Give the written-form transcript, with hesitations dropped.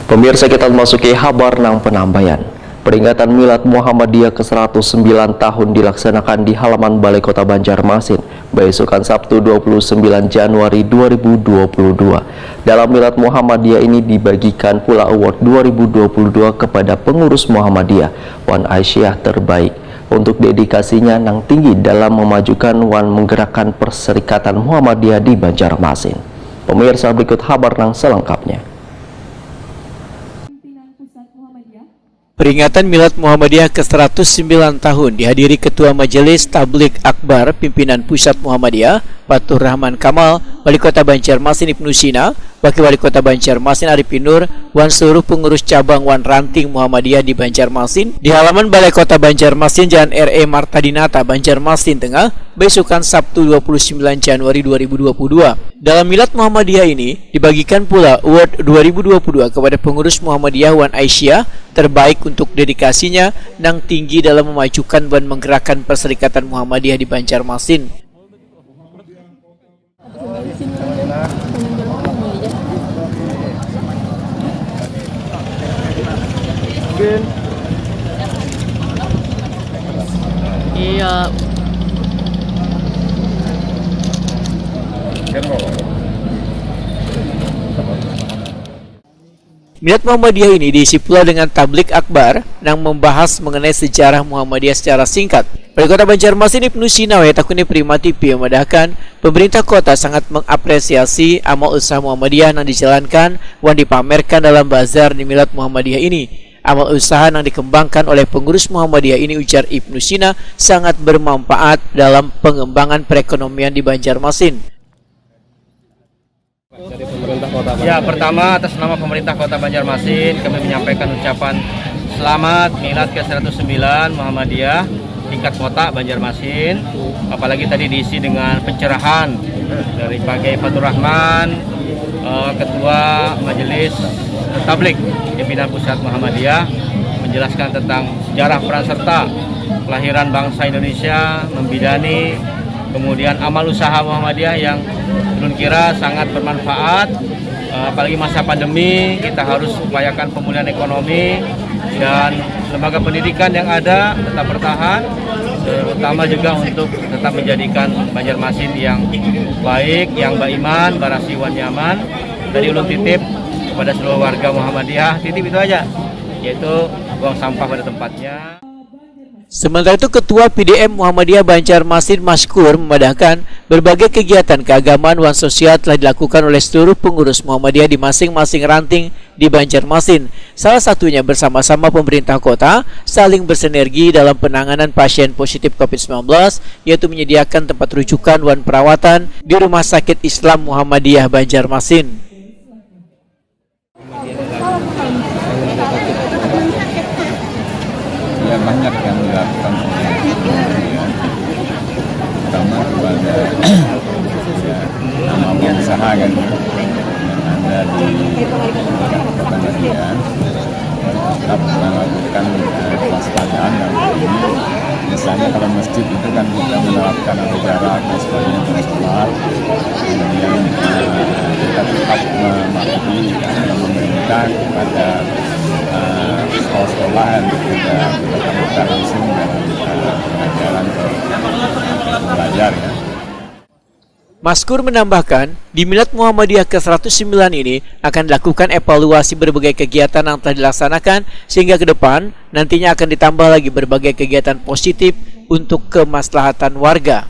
Pemirsa, kita memasuki kabar nang penambayan. Peringatan Milad Muhammadiyah ke-109 tahun dilaksanakan di halaman Balai Kota Banjarmasin, besokan Sabtu 29 Januari 2022. Dalam Milad Muhammadiyah ini dibagikan pula award 2022 kepada pengurus Muhammadiyah Wan Aisyah terbaik untuk dedikasinya yang tinggi dalam memajukan wan menggerakkan Perserikatan Muhammadiyah di Banjarmasin. Pemirsa, berikut kabar nang selengkapnya. Peringatan Milad Muhammadiyah ke-109 tahun dihadiri Ketua Majelis Tabligh Akbar Pimpinan Pusat Muhammadiyah Batur Rahman Kamal, Wali Kota Banjarmasin Ibnu Sina, Wakil Wali Kota Banjarmasin Arifin Nur, wan seluruh pengurus cabang wan ranting Muhammadiyah di Banjarmasin di halaman Balai Kota Banjarmasin Jalan R.E. Martadinata, Banjarmasin Tengah, besokan Sabtu 29 Januari 2022. Dalam Milad Muhammadiyah ini dibagikan pula award 2022 kepada pengurus Muhammadiyah Wan Aisyah terbaik untuk dedikasinya yang tinggi dalam memajukan dan menggerakkan Perserikatan Muhammadiyah di Banjarmasin. Iya. Milad Muhammadiyah ini diisi pula dengan tabligh akbar yang membahas mengenai sejarah Muhammadiyah secara singkat. Wali Kota Banjarmasin Ibnu Sina Takuni Primati memadahkan pemerintah kota sangat mengapresiasi amal usaha Muhammadiyah yang dijalankan dan dipamerkan dalam bazar di Milad Muhammadiyah ini. Amal usaha yang dikembangkan oleh pengurus Muhammadiyah ini, ujar Ibnu Sina, sangat bermanfaat dalam pengembangan perekonomian di Banjarmasin. Ya, pertama atas nama pemerintah Kota Banjarmasin kami menyampaikan ucapan selamat Milad ke-109 Muhammadiyah tingkat kota Banjarmasin. Apalagi tadi diisi dengan pencerahan dari Pak Kiai Batur Rahman, Ketua Majelis Tabligh Pimpinan Pusat Muhammadiyah, menjelaskan tentang sejarah peran serta kelahiran bangsa Indonesia, membidani, kemudian amal usaha Muhammadiyah yang belum kira sangat bermanfaat. Apalagi masa pandemi, kita harus upayakan pemulihan ekonomi dan lembaga pendidikan yang ada tetap bertahan, terutama juga untuk tetap menjadikan Banjarmasin yang baik, yang beriman, barasi wan nyaman. Tadi ulun titip kepada seluruh warga Muhammadiyah, titip itu aja, yaitu buang sampah pada tempatnya. Sementara itu, Ketua PDM Muhammadiyah Banjarmasin Maskur memadahkan berbagai kegiatan keagamaan wan sosial telah dilakukan oleh seluruh pengurus Muhammadiyah di masing-masing ranting di Banjarmasin. Salah satunya bersama-sama pemerintah kota saling bersinergi dalam penanganan pasien positif COVID-19, yaitu menyediakan tempat rujukan wan perawatan di Rumah Sakit Islam Muhammadiyah Banjarmasin. Ya, banyak yang dilakukan oleh Muhammadiyah, terutama kepada nama usaha kan yang ada di Muhammadiyah, tetap melakukan kewaspadaan dalam ini. Misalnya kalau masjid itu kan kita menerapkan jarak dan sebagainya terus, kemudian kita tetap mematuhi yang pemerintah kepada sekolah-sekolahan juga kita langsung dalam pelajaran belajar ya. Maskur menambahkan, di Milad Muhammadiyah ke-109 ini akan dilakukan evaluasi berbagai kegiatan yang telah dilaksanakan sehingga ke depan nantinya akan ditambah lagi berbagai kegiatan positif untuk kemaslahatan warga.